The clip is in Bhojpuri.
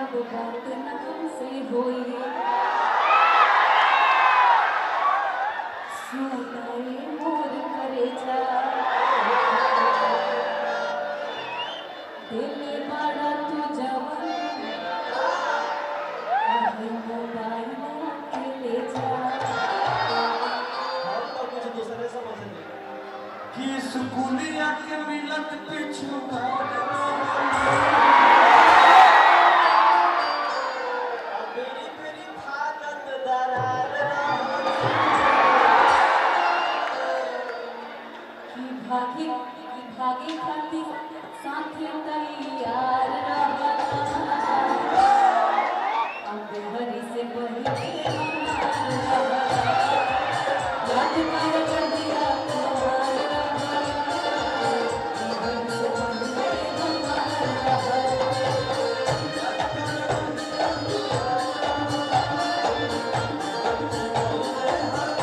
अब बात न हमसे होई सुनाए मोर करे जा दिल बड़ा तू जवन अहे मोबाइल के ले जा हम तो कुछ दूसरे समझ कि स्कूलिया के मिलत पिछुआ भागे खातिर साथ तैयार रहा